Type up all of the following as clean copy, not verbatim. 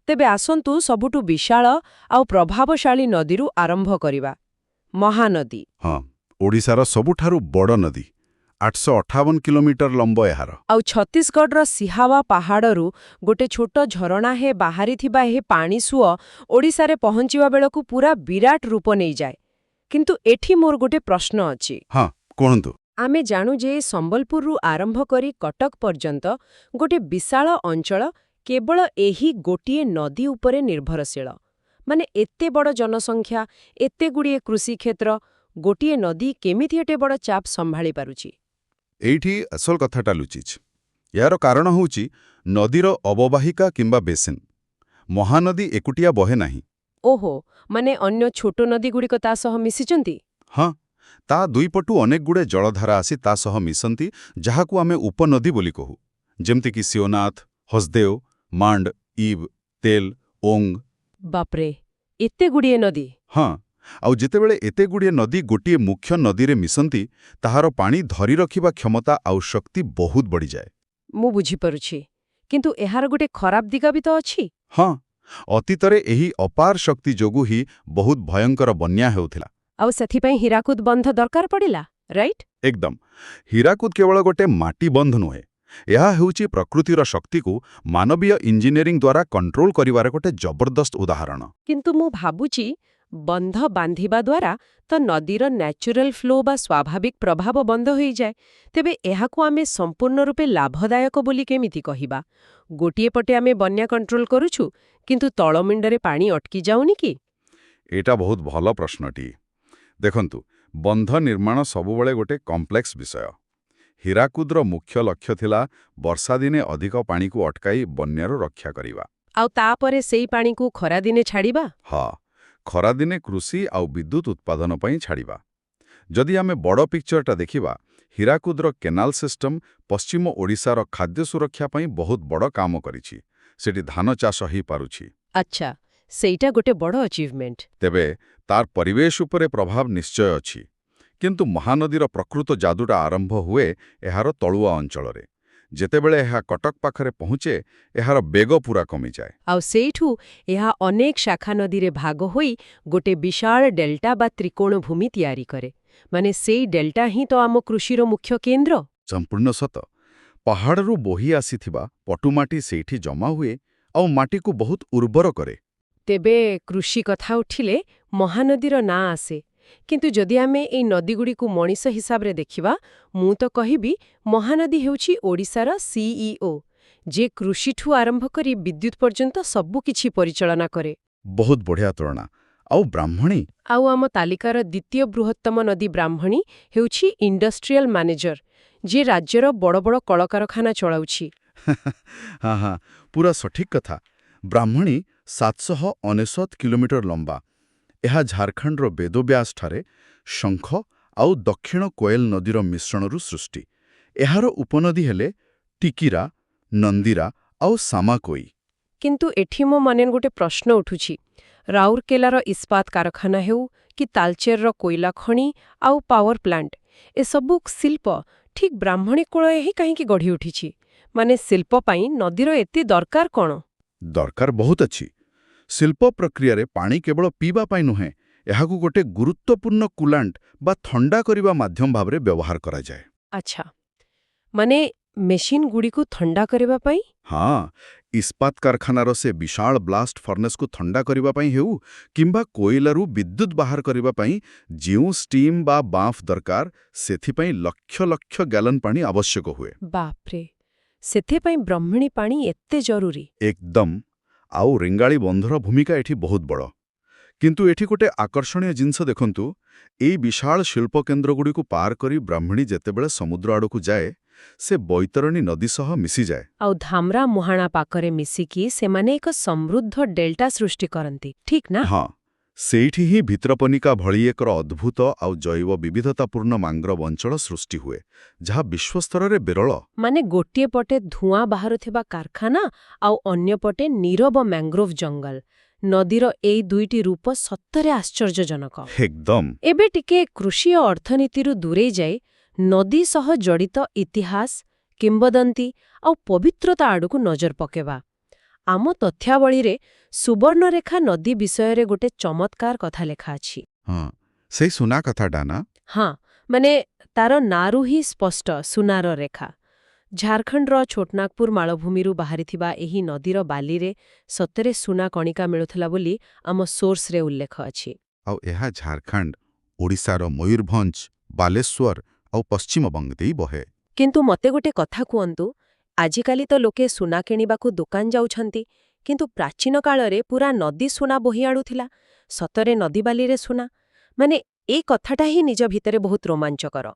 ତେବେ ଆସନ୍ତୁ ସବୁଠୁ ବିଶାଳ ଆଉ ପ୍ରଭାବଶାଳୀ ନଦୀରୁ ଆରମ୍ଭ କରିବା। ମହାନଦୀ। ହଁ, ଓଡ଼ିଶାର ସବୁଠାରୁ ବଡ଼ ନଦୀ। 858 କିଲୋମିଟର ଲମ୍ବ ଏହାର। ଆଉ ଛତିଶଗଡ଼ର ସିହାୱା ପାହାଡ଼ରୁ ଗୋଟେ ଛୋଟ ଝରଣା ବାହାରିଥିବା ଏହି ପାଣି ସୁଅ ଓଡ଼ିଶାରେ ପହଞ୍ଚିବା ବେଳକୁ ପୁରା ବିରାଟ ରୂପ ନେଇଯାଏ। କିନ୍ତୁ ଏଠି ମୋର ଗୋଟେ ପ୍ରଶ୍ନ ଅଛି। ହଁ, କୁହନ୍ତୁ। ଆମେ ଜାଣୁ ଯେ ସମ୍ବଲପୁରରୁ ଆରମ୍ଭ କରି କଟକ ପର୍ଯ୍ୟନ୍ତ ଗୋଟେ ବିଶାଳ ଅଞ୍ଚଳ କେବଳ ଏହି ଗୋଟିଏ ନଦୀ ଉପରେ ନିର୍ଭରଶୀଳ। ମାନେ ଏତେ ବଡ଼ ଜନସଂଖ୍ୟା, ଏତେଗୁଡ଼ିଏ କୃଷିକ୍ଷେତ୍ର, ଗୋଟିଏ ନଦୀ କେମିତି ଏତେ ବଡ଼ ଚାପ ସମ୍ଭାଳି ପାରୁଛି? ଏଇଠି ଅସଲ କଥାଟା ଲୁଚିଛି। ଏହାର କାରଣ ହେଉଛି ନଦୀର ଅବବାହିକା କିମ୍ବା ବେସିନ୍। ମହାନଦୀ ଏକୁଟିଆ ବହେ ନାହିଁ। ଓହୋ, ମାନେ ଅନ୍ୟ ଛୋଟ ନଦୀଗୁଡ଼ିକ ତା ସହ ମିଶିଛନ୍ତି? ହଁ, ତା ଦୁଇପଟୁ ଅନେକଗୁଡ଼େ ଜଳଧାରା ଆସି ତା ସହ ମିଶନ୍ତି, ଯାହାକୁ ଆମେ ଉପନଦୀ ବୋଲି କହୁ। ଯେମିତିକି ଶିଓନାଥ, ହସଦେଓ, ମାଣ୍ଡ, ଇବ୍, ତେଲ, ଓଙ୍ଗ। ବାପ୍ରେ, ଏତେଗୁଡ଼ିଏ ନଦୀ! ହଁ, ଆଉ ଯେତେବେଳେ ଏତେଗୁଡ଼ିଏ ନଦୀ ଗୋଟିଏ ମୁଖ୍ୟ ନଦୀରେ ମିଶନ୍ତି, ତାହାର ପାଣି ଧରି ରଖିବା କ୍ଷମତା ଆଉ ଶକ୍ତି ବହୁତ ବଢ଼ିଯାଏ। ମୁଁ ବୁଝିପାରୁଛି। କିନ୍ତୁ ଏହାର ଗୋଟେ ଖରାପ ଦିଗ ବି ତ ଅଛି। ହଁ, ଅତୀତରେ ଏହି ଅପାର ଶକ୍ତି ଯୋଗୁଁ ହିଁ ବହୁତ ଭୟଙ୍କର ବନ୍ୟା ହେଉଥିଲା। ଆଉ ସେଥିପାଇଁ ହୀରାକୁଦ ବନ୍ଧ ଦରକାର ପଡ଼ିଲା, ରାଇଟ୍? ଏକଦମ। ହୀରାକୁଦ କେବଳ ଗୋଟେ ମାଟି ବନ୍ଧ ନୁହେଁ। ଏହା ହେଉଛି ପ୍ରକୃତିର ଶକ୍ତିକୁ ମାନବୀୟ ଇଞ୍ଜିନିୟରିଂ ଦ୍ୱାରା କଣ୍ଟ୍ରୋଲ କରିବାର ଗୋଟେ ଜବରଦସ୍ତ ଉଦାହରଣ। କିନ୍ତୁ ମୁଁ ଭାବୁଛି ବନ୍ଧ ବାନ୍ଧିବା ଦ୍ୱାରା ତ ନଦୀର ନ୍ୟାଚୁରାଲ ଫ୍ଲୋ ବା ସ୍ୱାଭାବିକ ପ୍ରଭାବ ବନ୍ଦ ହୋଇଯାଏ। ତେବେ ଏହାକୁ ଆମେ ସମ୍ପୂର୍ଣ୍ଣ ରୂପେ ଲାଭଦାୟକ ବୋଲି କେମିତି କହିବା? ଗୋଟିଏ ପଟେ ଆମେ ବନ୍ୟା କଣ୍ଟ୍ରୋଲ କରୁଛୁ, କିନ୍ତୁ ତଳମୁଣ୍ଡରେ ପାଣି ଅଟକି ଯାଉନି କି? ଏଇଟା ବହୁତ ଭଲ ପ୍ରଶ୍ନଟିଏ। ଦେଖନ୍ତୁ, ବନ୍ଧ ନିର୍ମାଣ ସବୁବେଳେ ଗୋଟେ କମ୍ପ୍ଲେକ୍ସ ବିଷୟ। ହୀରାକୁଦର ମୁଖ୍ୟ ଲକ୍ଷ୍ୟ ଥିଲା ବର୍ଷାଦିନେ ଅଧିକ ପାଣିକୁ ଅଟକାଇ ବନ୍ୟାରୁ ରକ୍ଷା କରିବା। ଆଉ ତାପରେ ସେଇ ପାଣିକୁ ଖରାଦିନେ ଛାଡ଼ିବା? ହଁ, ଖରାଦିନେ କୃଷି ଆଉ ବିଦ୍ୟୁତ୍ ଉତ୍ପାଦନ ପାଇଁ ଛାଡ଼ିବା। ଯଦି ଆମେ ବଡ଼ ପିକ୍ଚରଟା ଦେଖିବା, ହୀରାକୁଦର କେନାଲ ସିଷ୍ଟମ ପଶ୍ଚିମ ଓଡ଼ିଶାର ଖାଦ୍ୟ ସୁରକ୍ଷା ପାଇଁ ବହୁତ ବଡ଼ କାମ କରିଛି। ସେଠି ଧାନ ଚାଷ ହୋଇପାରୁଛି। ଆଚ୍ଛା, ସେଇଟା ଗୋଟେ ବଡ଼ ଅଚିଭମେଣ୍ଟ। ତେବେ ତାର ପରିବେଶ ଉପରେ ପ୍ରଭାବ ନିଶ୍ଚୟ ଅଛି। କିନ୍ତୁ ମହାନଦୀର ପ୍ରକୃତ ଯାଦୁଟା ଆରମ୍ଭ ହୁଏ ଏହାର ତଳୁଆ ଅଞ୍ଚଳରେ। ଯେତେବେଳେ ଏହା କଟକ ପାଖରେ ପହଞ୍ଚେ, ଏହାର ବେଗ ପୁରା କମିଯାଏ। ଆଉ ସେଇଠୁ ଏହା ଅନେକ ଶାଖା ନଦୀରେ ଭାଗ ହୋଇ ଗୋଟେ ବିଶାଳ ଡେଲ୍ଟା ବା ତ୍ରିକୋଣ ଭୂମି ତିଆରି କରେ। ମାନେ ସେଇ ଡେଲ୍ଟା ହିଁ ତ ଆମ କୃଷିର ମୁଖ୍ୟ କେନ୍ଦ୍ର। ସମ୍ପୂର୍ଣ୍ଣ ସତ। ପାହାଡ଼ରୁ ବୋହି ଆସିଥିବା ପଟୁମାଟି ସେଇଠି ଜମା ହୁଏ ଆଉ ମାଟିକୁ ବହୁତ ଉର୍ବର କରେ। ତେବେ କୃଷି କଥା ଉଠିଲେ ମହାନଦୀର ନାଁ ଆସେ। କିନ୍ତୁ ଯଦି ଆମେ ଏଇ ନଦୀଗୁଡ଼ିକୁ ମଣିଷ ହିସାବରେ ଦେଖିବା, ମୁଁ ତ କହିବି ମହାନଦୀ ହେଉଛି ଓଡ଼ିଶାର ସିଇଓ, ଯେ କୃଷିଠୁ ଆରମ୍ଭ କରି ବିଦ୍ୟୁତ୍ ପର୍ଯ୍ୟନ୍ତ ସବୁକିଛି ପରିଚାଳନା କରେ। ବହୁତ ବଢ଼ିଆ ତୁଳନା। ଆଉ ବ୍ରାହ୍ମଣୀ? ଆଉ ଆମ ତାଲିକାର ଦ୍ୱିତୀୟ ବୃହତ୍ତମ ନଦୀ ବ୍ରାହ୍ମଣୀ ହେଉଛି ଇଣ୍ଡଷ୍ଟ୍ରିଆଲ ମ୍ୟାନେଜର, ଯିଏ ରାଜ୍ୟର ବଡ଼ ବଡ଼ କଳକାରଖାନା ଚଳାଉଛି। ହଁ ହଁ, ପୁରା ସଠିକ୍ କଥା। ବ୍ରାହ୍ମଣୀ 799 କିଲୋମିଟର ଲମ୍ବା। ଏହା ଝାଡ଼ଖଣ୍ଡର ବେଦବ୍ୟାସଠାରେ ଶଙ୍ଖ ଆଉ ଦକ୍ଷିଣ କୋଏଲ ନଦୀର ମିଶ୍ରଣରୁ ସୃଷ୍ଟି। ଏହାର ଉପନଦୀ ହେଲେ ଟିକିରା, ନନ୍ଦିରା ଆଉ ସାମାକୋଇ। କିନ୍ତୁ ଏଠି ମୋ ମନରେ ଗୋଟେ ପ୍ରଶ୍ନ ଉଠୁଛି। ରାଉରକେଲାର ଇସ୍ପାତ କାରଖାନା ହେଉ କି ତାଲଚେରର କୋଇଲା ଖଣି ଆଉ ପାୱାର ପ୍ଲାଣ୍ଟ, ଏସବୁ ଶିଳ୍ପ ଠିକ୍ ବ୍ରାହ୍ମଣୀ କୂଳରେ ହିଁ କାହିଁକି ଗଢ଼ି ଉଠିଛି? ମାନେ ଶିଳ୍ପ ପାଇଁ ନଦୀର ଏତେ ଦରକାର କ'ଣ? ଦରକାର ବହୁତ ଅଛି। ଶିଳ୍ପ ପ୍ରକ୍ରିୟାରେ ପାଣି କେବଳ ପିଇବା ପାଇଁ ନୁହେଁ, ଏହାକୁ ଗୋଟେ ଗୁରୁତ୍ୱପୂର୍ଣ୍ଣ କୁଲାଣ୍ଟ ବା ଥଣ୍ଡା କରିବା ମାଧ୍ୟମ ଭାବରେ ବ୍ୟବହାର କରାଯାଏ। ଆଚ୍ଛା, ମାନେ ମେସିନ୍‌ଗୁଡ଼ିକୁ ଥଣ୍ଡା କରିବା ପାଇଁ? ହଁ, ଇସ୍ପାତ କାରଖାନାର ସେ ବିଶାଳ ବ୍ଲାଷ୍ଟ ଫର୍ନେସ୍କୁ ଥଣ୍ଡା କରିବା ପାଇଁ ହେଉ କିମ୍ବା କୋଇଲାରୁ ବିଦ୍ୟୁତ୍ ବାହାର କରିବା ପାଇଁ ଯେଉଁ ଷ୍ଟିମ୍ ବା ବାମ୍ଫ ଦରକାର, ସେଥିପାଇଁ ଲକ୍ଷ ଲକ୍ଷ ଗ୍ୟାଲନ ପାଣି ଆବଶ୍ୟକ ହୁଏ। ବାପ୍ରେ, ସେଥିପାଇଁ ବ୍ରାହ୍ମଣୀ ପାଣି ଏତେ ଜରୁରୀ? ଏକଦମ। ଆଉ ରେଙ୍ଗାଳି ବନ୍ଧର ଭୂମିକା ଏଠି ବହୁତ ବଡ଼। କିନ୍ତୁ ଏଠି ଗୋଟେ ଆକର୍ଷଣୀୟ ଜିନିଷ ଦେଖନ୍ତୁ। ଏଇ ବିଶାଳ ଶିଳ୍ପକେନ୍ଦ୍ରଗୁଡ଼ିକୁ ପାର କରି ବ୍ରାହ୍ମଣୀ ଯେତେବେଳେ ସମୁଦ୍ର ଆଡ଼କୁ ଯାଏ, ସେ ବୈତରଣୀ ନଦୀ ସହ ମିଶିଯାଏ। ଆଉ ଧାମରା ମୁହାଣା ପାଖରେ ମିଶିକି ସେମାନେ ଏକ ସମୃଦ୍ଧ ଡେଲ୍ଟା ସୃଷ୍ଟି କରନ୍ତି, ଠିକ୍ ନା? ହଁ, ସେଇଠି ହିଁ ଭିତରକନିକା ଭଳି ଏକ ଅଦ୍ଭୁତ ଆଉ ଜୈବ ବିବିଧତାପୂର୍ଣ୍ଣ ମାଙ୍ଗ୍ରୋଭ ଅଞ୍ଚଳ ସୃଷ୍ଟି ହୁଏ, ଯାହା ବିଶ୍ୱସ୍ତରରେ ବିରଳ। ମାନେ ଗୋଟିଏ ପଟେ ଧୂଆଁ ବାହାରୁଥିବା କାରଖାନା ଆଉ ଅନ୍ୟପଟେ ନୀରବ ମ୍ୟାଙ୍ଗ୍ରୋଭ ଜଙ୍ଗଲ। ନଦୀର ଏଇ ଦୁଇଟି ରୂପ ସତରେ ଆଶ୍ଚର୍ଯ୍ୟଜନକ। ଏକଦମ। ଏବେ ଟିକେ କୃଷି ଓ ଅର୍ଥନୀତିରୁ ଦୂରେଇ ଯାଇ ନଦୀ ସହ ଜଡ଼ିତ ଇତିହାସ, କିମ୍ବଦନ୍ତୀ ଆଉ ପବିତ୍ରତା ଆଡ଼କୁ ନଜର ପକେଇବା। ଆମ ତଥ୍ୟାବଳୀରେ ସୁବର୍ଣ୍ଣରେଖା ନଦୀ ବିଷୟରେ ଗୋଟେ ଚମତ୍କାର କଥା ଲେଖା ଅଛି। ହଁ, ସେଇ ସୁନା କଥାଟା ନା? ହଁ, ମାନେ ତାର ନାଁରୁ ହିଁ ସ୍ପଷ୍ଟ ସୁନାର ରେଖା। ଝାରଖଣ୍ଡର ଛୋଟନାଗପୁର ମାଳଭୂମିରୁ ବାହାରିଥିବା ଏହି ନଦୀର ବାଲିରେ ସତରେ ସୁନା କଣିକା ମିଳୁଥିଲା ବୋଲି ଆମ ସୋର୍ସରେ ଉଲ୍ଲେଖ ଅଛି। ଆଉ ଏହା ଝାରଖଣ୍ଡ, ଓଡ଼ିଶାର ମୟୂରଭଞ୍ଜ, ବାଲେଶ୍ୱର ଆଉ ପଶ୍ଚିମବଙ୍ଗ ଦେଇ ବହେ। କିନ୍ତୁ ମୋତେ ଗୋଟେ କଥା କୁହନ୍ତୁ, ଆଜିକାଲି ତ ଲୋକେ ସୁନା କିଣିବାକୁ ଦୋକାନ ଯାଉଛନ୍ତି, କିନ୍ତୁ ପ୍ରାଚୀନ କାଳରେ ପୁରା ନଦୀ ସୁନା ବୋହି ଆଣୁଥିଲା। ସତରେ ନଦୀବାଲିରେ ସୁନା। ମାନେ ଏ କଥାଟା ହିଁ ନିଜ ଭିତରେ ବହୁତ ରୋମାଞ୍ଚକର।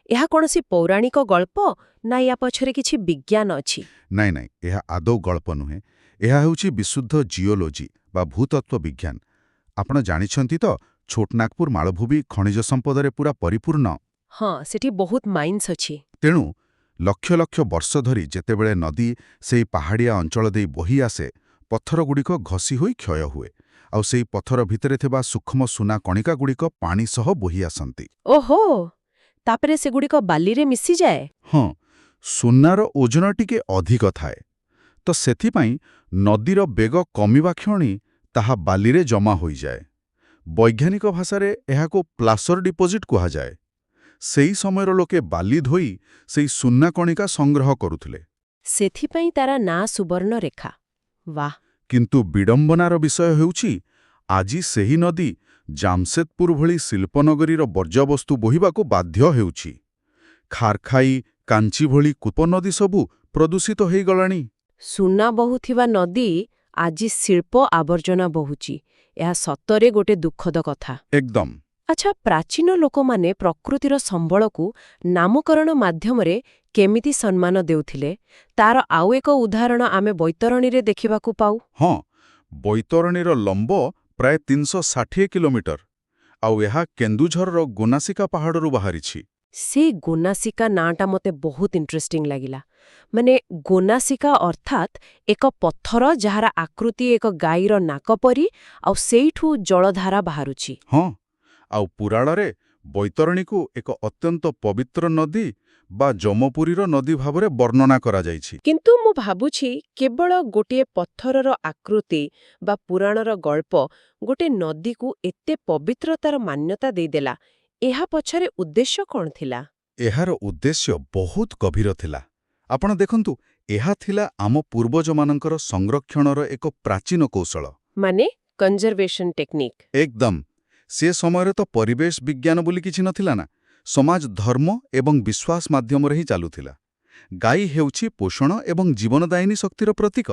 ଏହା କୌଣସି ପୌରାଣିକ ଗଳ୍ପ ନା ୟା ପଛରେ କିଛି ବିଜ୍ଞାନ ଅଛି? ନାଇଁ ନାଇଁ, ଏହା ଆଦୌ ଗଳ୍ପ ନୁହେଁ। ଏହା ହେଉଛି ବିଶୁଦ୍ଧ ଜିଓଲୋଜି ବା ଭୂତତ୍ତ୍ୱ ବିଜ୍ଞାନ। ଆପଣ ଜାଣିଛନ୍ତି ତ, ଛୋଟନାଗପୁର ମାଳଭୂମି ଖଣିଜ ସମ୍ପଦରେ ପୁରା ପରିପୂର୍ଣ୍ଣ। ହଁ, ସେଠି ବହୁତ ମାଇନ୍ସ ଅଛି। ତେଣୁ ଲକ୍ଷ ଲକ୍ଷ ବର୍ଷ ଧରି ଯେତେବେଳେ ନଦୀ ସେହି ପାହାଡ଼ିଆ ଅଞ୍ଚଳ ଦେଇ ବୋହି ଆସେ, ପଥରଗୁଡ଼ିକ ଘଷି ହୋଇ କ୍ଷୟ ହୁଏ, ଆଉ ସେହି ପଥର ଭିତରେ ଥିବା ସୂକ୍ଷ୍ମ ସୁନା କଣିକାଗୁଡ଼ିକ ପାଣି ସହ ବୋହି ଆସନ୍ତି। ଓହୋ! ତାପରେ ସେଗୁଡ଼ିକ ବାଲିରେ ମିଶିଯାଏ? ହଁ, ସୁନାର ଓଜନ ଟିକେ ଅଧିକ ଥାଏ, ତ ସେଥିପାଇଁ ନଦୀର ବେଗ କମିବା କ୍ଷଣି ତାହା ବାଲିରେ ଜମା ହୋଇଯାଏ। ବୈଜ୍ଞାନିକ ଭାଷାରେ ଏହାକୁ ପ୍ଲାସର ଡିପୋଜିଟ୍ କୁହାଯାଏ। ସେହି ସମୟର ଲୋକେ ବାଲି ଧୋଇ ସେହି ସୁନା କଣିକା ସଂଗ୍ରହ କରୁଥିଲେ। ସେଥିପାଇଁ ତାର ନାଁ ସୁବର୍ଣ୍ଣରେଖା। ବାଃ! କିନ୍ତୁ ବିଡ଼ମ୍ବନାର ବିଷୟ ହେଉଛି, ଆଜି ସେହି ନଦୀ ଜାମଶେଦପୁର ଭଳି ଶିଳ୍ପନଗରୀର ବର୍ଜ୍ୟବସ୍ତୁ ବୋହିବାକୁ ବାଧ୍ୟ ହେଉଛି। ଖାରଖାଇ, କାଞ୍ଚି ଭଳି କୂପନଦୀ ସବୁ ପ୍ରଦୂଷିତ ହୋଇଗଲାଣି। ସୁନା ବହୁଥିବା ନଦୀ ଆଜି ଶିଳ୍ପ ଆବର୍ଜନା ବହୁଛି। ଏହା ସତରେ ଗୋଟେ ଦୁଃଖଦ କଥା। ଏକଦମ। ଆଚ୍ଛା, ପ୍ରାଚୀନ ଲୋକମାନେ ପ୍ରକୃତିର ସମ୍ବଳକୁ ନାମକରଣ ମାଧ୍ୟମରେ କେମିତି ସମ୍ମାନ ଦେଉଥିଲେ, ତାର ଆଉ ଏକ ଉଦାହରଣ ଆମେ ବୈତରଣୀରେ ଦେଖିବାକୁ ପାଉ। ହଁ, ବୈତରଣୀର ଲମ୍ବ ପ୍ରାୟ 360 କିଲୋମିଟର, ଆଉ ଏହା କେନ୍ଦୁଝରର ଗୋନାସିକା ପାହାଡ଼ରୁ ବାହାରିଛି। ସେଇ ଗୋନାସିକା ନାଁଟା ମୋତେ ବହୁତ ଇଣ୍ଟରେଷ୍ଟିଂ ଲାଗିଲା। ମାନେ ଗୋନାସିକା ଅର୍ଥାତ୍ ଏକ ପଥର ଯାହାର ଆକୃତି ଏକ ଗାଈର ନାକ ପରି, ଆଉ ସେଇଠୁ ଜଳଧାରା ବାହାରୁଛି। ହଁ, ଆଉ ପୁରାଣରେ ବୈତରଣୀକୁ ଏକ ଅତ୍ୟନ୍ତ ପବିତ୍ର ନଦୀ ବା ଯମପୁରୀର ନଦୀ ଭାବରେ ବର୍ଣ୍ଣନା କରାଯାଇଛି। କିନ୍ତୁ ମୁଁ ଭାବୁଛି, କେବଳ ଗୋଟିଏ ପଥରର ଆକୃତି ବା ପୁରାଣର ଗଳ୍ପ ଗୋଟେ ନଦୀକୁ ଏତେ ପବିତ୍ରତାର ମାନ୍ୟତା ଦେଇଦେଲା, ଏହା ପଛରେ ଉଦ୍ଦେଶ୍ୟ କ'ଣ ଥିଲା? ଏହାର ଉଦ୍ଦେଶ୍ୟ ବହୁତ ଗଭୀର ଥିଲା। ଆପଣ ଦେଖନ୍ତୁ, ଏହା ଥିଲା ଆମ ପୂର୍ବଜମାନଙ୍କର ସଂରକ୍ଷଣର ଏକ ପ୍ରାଚୀନ କୌଶଳ। ମାନେ କନଜରଭେସନ୍ ଟେକ୍ନିକ୍। ଏକଦମ। ସେ ସମୟରେ ତ ପରିବେଶ ବିଜ୍ଞାନ ବୋଲି କିଛି ନଥିଲା ନା। ସମାଜ ଧର୍ମ ଏବଂ ବିଶ୍ୱାସ ମାଧ୍ୟମରେ ହିଁ ଚାଲୁଥିଲା। ଗାଈ ହେଉଛି ପୋଷଣ ଏବଂ ଜୀବନଦାୟିନୀ ଶକ୍ତିର ପ୍ରତୀକ।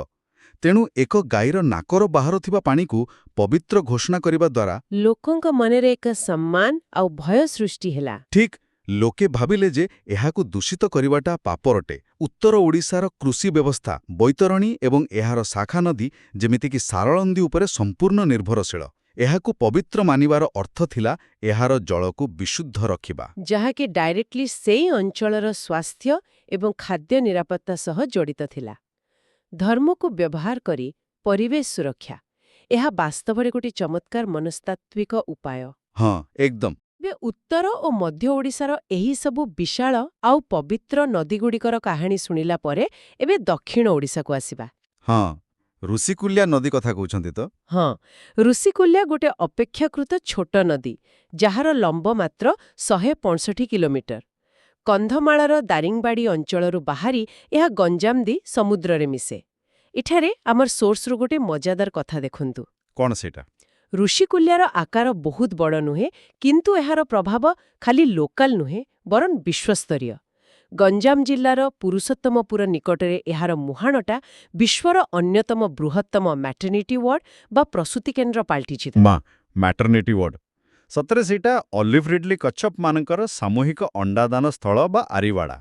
ତେଣୁ ଏକ ଗାଈର ନାକର ବାହାରୁଥିବା ପାଣିକୁ ପବିତ୍ର ଘୋଷଣା କରିବା ଦ୍ୱାରା ଲୋକଙ୍କ ମନରେ ଏକ ସମ୍ମାନ ଆଉ ଭୟ ସୃଷ୍ଟି ହେଲା। ଠିକ୍, ଲୋକେ ଭାବିଲେ ଯେ ଏହାକୁ ଦୂଷିତ କରିବାଟା ପାପ ଅଟେ। ଉତ୍ତର ଓଡ଼ିଶାର କୃଷି ବ୍ୟବସ୍ଥା ବୈତରଣୀ ଏବଂ ଏହାର ଶାଖା ନଦୀ ଯେମିତିକି ସାରଳନ୍ଦୀ ଉପରେ ସମ୍ପୂର୍ଣ୍ଣ ନିର୍ଭରଶୀଳ। ଏହାକୁ ପବିତ୍ର ମାନିବାର ଅର୍ଥ ଥିଲା ଏହାର ଜଳକୁ ବିଶୁଦ୍ଧ ରଖିବା, ଯାହାକି ଡାଇରେକ୍ଟଲି ସେଇ ଅଞ୍ଚଳର ସ୍ୱାସ୍ଥ୍ୟ ଏବଂ ଖାଦ୍ୟ ନିରାପତ୍ତା ସହ ଜଡ଼ିତ ଥିଲା। ଧର୍ମକୁ ବ୍ୟବହାର କରି ପରିବେଶ ସୁରକ୍ଷା, ଏହା ବାସ୍ତବରେ ଗୋଟେ ଚମତ୍କାର ମନସ୍ତାତ୍ତ୍ୱିକ ଉପାୟ। ହଁ, ଏକଦମ। ଏବେ ଉତ୍ତର ଓ ମଧ୍ୟ ଓଡ଼ିଶାର ଏହି ସବୁ ବିଶାଳ ଆଉ ପବିତ୍ର ନଦୀଗୁଡ଼ିକର କାହାଣୀ ଶୁଣିଲା ପରେ ଏବେ ଦକ୍ଷିଣ ଓଡ଼ିଶାକୁ ଆସିବା। ହଁ, ଋଷିକୁଲ୍ୟା ନଦୀ କଥା କହୁଛନ୍ତି ତ? ହଁ, ଋଷିକୁଲ୍ୟା ଗୋଟେ ଅପେକ୍ଷାକୃତ ଛୋଟ ନଦୀ, ଯାହାର ଲମ୍ବ ମାତ୍ର 165 କିଲୋମିଟର। କନ୍ଧମାଳର ଦାରିଙ୍ଗବାଡ଼ି ଅଞ୍ଚଳରୁ ବାହାରି ଏହା ଗଞ୍ଜାମ ଦେଇ ସମୁଦ୍ରରେ ମିଶେ। ଏଠାରେ ଆମର ସୋର୍ସରୁ ଗୋଟେ ମଜାଦାର କଥା ଦେଖନ୍ତୁ। କ'ଣ ସେଇଟା? ଋଷିକୁଲ୍ୟାର ଆକାର ବହୁତ ବଡ଼ ନୁହେଁ, କିନ୍ତୁ ଏହାର ପ୍ରଭାବ ଖାଲି ଲୋକାଲ ନୁହେଁ, ବରଂ ବିଶ୍ୱସ୍ତରୀୟ। ଗଞ୍ଜାମ ଜିଲ୍ଲାର ପୁରୁଷୋତ୍ତମପୁର ନିକଟରେ ଏହାର ମୁହାଣଟା ବିଶ୍ୱର ଅନ୍ୟତମ ବୃହତ୍ତମ ମ୍ୟାଟର୍ନିଟି ୱାର୍ଡ ବା ପ୍ରସୂତି କେନ୍ଦ୍ର ପାଲଟିଛି। Maternity ward. ସତରେ ସେଇଟା ଅଲିଭ୍ ରିଡ୍ଲି କଚ୍ଛପମାନଙ୍କର ସାମୂହିକ ଅଣ୍ଡାଦାନ ସ୍ଥଳ ବା ଆରିବାଡ଼ା।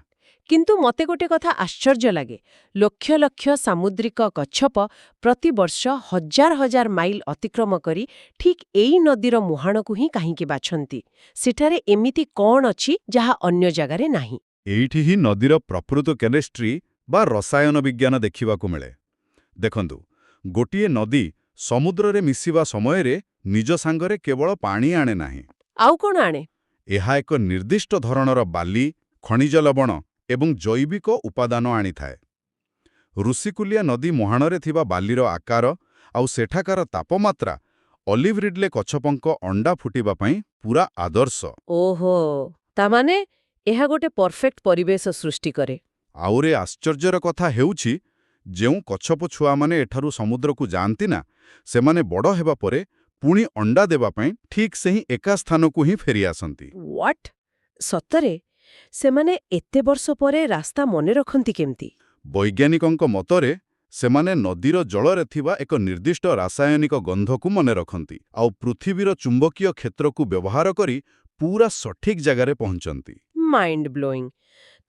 କିନ୍ତୁ ମୋତେ ଗୋଟେ କଥା ଆଶ୍ଚର୍ଯ୍ୟ ଲାଗେ, ଲକ୍ଷ ଲକ୍ଷ ସାମୁଦ୍ରିକ କଚ୍ଛପ ପ୍ରତିବର୍ଷ ହଜାର ହଜାର ମାଇଲ ଅତିକ୍ରମ କରି ଠିକ୍ ଏଇ ନଦୀର ମୁହାଣକୁ ହିଁ କାହିଁକି ବାଛନ୍ତି? ସେଠାରେ ଏମିତି କ'ଣ ଅଛି ଯାହା ଅନ୍ୟ ଜାଗାରେ ନାହିଁ? ଏଇଠି ହିଁ ନଦୀର ପ୍ରକୃତ କେମିଷ୍ଟ୍ରି ବା ରସାୟନ ବିଜ୍ଞାନ ଦେଖିବାକୁ ମିଳେ। ଦେଖନ୍ତୁ, ଗୋଟିଏ ନଦୀ ସମୁଦ୍ରରେ ମିଶିବା ସମୟରେ ନିଜ ସାଙ୍ଗରେ କେବଳ ପାଣି ଆଣେ ନାହିଁ। ଆଉ କ'ଣ ଆଣେ? ଏହା ଏକ ନିର୍ଦ୍ଦିଷ୍ଟ ଧରଣର ବାଲି, ଖଣିଜ ଲବଣ ଏବଂ ଜୈବିକ ଉପାଦାନ ଆଣିଥାଏ। ଋଷିକୁଲିଆ ନଦୀ ମୁହାଣରେ ଥିବା ବାଲିର ଆକାର ଆଉ ସେଠାକାର ତାପମାତ୍ରା ଅଲିଭ୍ ରିଡ୍ଲେ କଛପଙ୍କ ଅଣ୍ଡା ଫୁଟିବା ପାଇଁ ପୁରା ଆଦର୍ଶ। ଓହୋ, ତାମାନେ ଏହା ଗୋଟେ ପରଫେକ୍ଟ ପରିବେଶ ସୃଷ୍ଟି କରେ। ଆହୁରି ଆଶ୍ଚର୍ଯ୍ୟର କଥା ହେଉଛି, ଯେଉଁ କଛପ ଛୁଆମାନେ ଏଠାରୁ ସମୁଦ୍ରକୁ ଯାଆନ୍ତି ନା, ସେମାନେ ବଡ଼ ହେବା ପରେ ପୁଣି ଅଣ୍ଡା ଦେବା ପାଇଁ ଠିକ୍ ସେହି ଏକା ସ୍ଥାନକୁ ହିଁ ଫେରିଆସନ୍ତି। ହ୍ୱାଟ୍? ସତରେ? ସେମାନେ ଏତେ ବର୍ଷ ପରେ ରାସ୍ତା ମନେ ରଖନ୍ତି କେମିତି? ବୈଜ୍ଞାନିକଙ୍କ ମତରେ ସେମାନେ ନଦୀର ଜଳରେ ଥିବା ଏକ ନିର୍ଦ୍ଦିଷ୍ଟ ରାସାୟନିକ ଗନ୍ଧକୁ ମନେ ରଖନ୍ତି ଆଉ ପୃଥିବୀର ଚୁମ୍ବକୀୟ କ୍ଷେତ୍ରକୁ ବ୍ୟବହାର କରି ପୁରା ସଠିକ୍ ଜାଗାରେ ପହଞ୍ଚନ୍ତି। Mind blowing.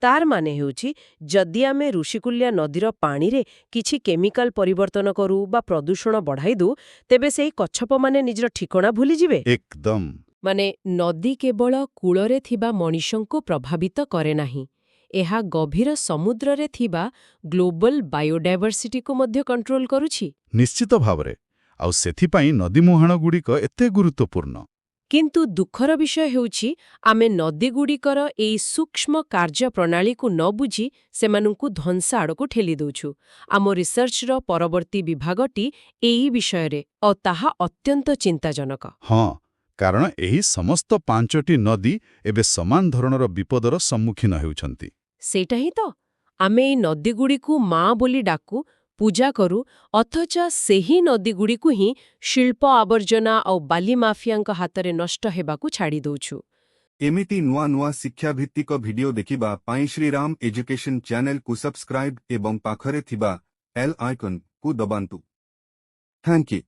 ତାର ମାନେ ହେଉଛି, ଯଦି ଆମେ ଋଷିକୁଲ୍ୟା ନଦୀର ପାଣିରେ କିଛି କେମିକାଲ ପରିବର୍ତ୍ତନ କରୁ ବା ପ୍ରଦୂଷଣ ବଢ଼ାଇ ଦଉ, ତେବେ ସେହି କଚ୍ଛପମାନେ ନିଜର ଠିକଣା ଭୁଲିଯିବେ। ଏକଦମ। ମାନେ ନଦୀ କେବଳ କୂଳରେ ଥିବା ମଣିଷଙ୍କୁ ପ୍ରଭାବିତ କରେ ନାହିଁ, ଏହା ଗଭୀର ସମୁଦ୍ରରେ ଥିବା ଗ୍ଲୋବାଲ ବାୟୋଡାଇଭର୍ସିଟିକୁ ମଧ୍ୟ କଣ୍ଟ୍ରୋଲ କରୁଛି। ନିଶ୍ଚିତ ଭାବରେ। ଆଉ ସେଥିପାଇଁ ନଦୀ ମୁହାଣଗୁଡ଼ିକ ଏତେ ଗୁରୁତ୍ୱପୂର୍ଣ୍ଣ। କିନ୍ତୁ ଦୁଃଖର ବିଷୟ ହେଉଛି, ଆମେ ନଦୀଗୁଡ଼ିକର ଏଇ ସୂକ୍ଷ୍ମ କାର୍ଯ୍ୟପ୍ରଣାଳୀକୁ ନ ବୁଝି ସେମାନଙ୍କୁ ଧ୍ୱଂସ ଆଡ଼କୁ ଠେଲି ଦେଉଛୁ। ଆମ ରିସର୍ଚ୍ଚର ପରବର୍ତ୍ତୀ ବିଭାଗଟି ଏହି ବିଷୟରେ, ଆଉ ତାହା ଅତ୍ୟନ୍ତ ଚିନ୍ତାଜନକ। ହଁ, କାରଣ ଏହି ସମସ୍ତ 5ଟି ନଦୀ ଏବେ ସମାନ ଧରଣର ବିପଦର ସମ୍ମୁଖୀନ ହେଉଛନ୍ତି। ସେଇଟା ହିଁ ତ, ଆମେ ଏଇ ନଦୀଗୁଡ଼ିକୁ ମା ବୋଲି ଡାକୁ, ପୂଜା କରୁ, ଅଥଚ ସେହି ନଦୀଗୁଡ଼ିକୁ ହିଁ ଶିଳ୍ପ ଆବର୍ଜନା ଆଉ ବାଲି ମାଫିଆଙ୍କ ହାତରେ ନଷ୍ଟ ହେବାକୁ ଛାଡ଼ି ଦଉଛୁ। ଏମିତି ନୂଆ ନୂଆ ଶିକ୍ଷାଭିତ୍ତିକ ଭିଡିଓ ଦେଖିବା ପାଇଁ ଶ୍ରୀରାମ ଏଜୁକେସନ୍ ଚ୍ୟାନେଲକୁ ସବସ୍କ୍ରାଇବ୍ ଏବଂ ପାଖରେ ଥିବା ବେଲ୍ ଆଇକନ୍କୁ ଦବାନ୍ତୁ। Thank you.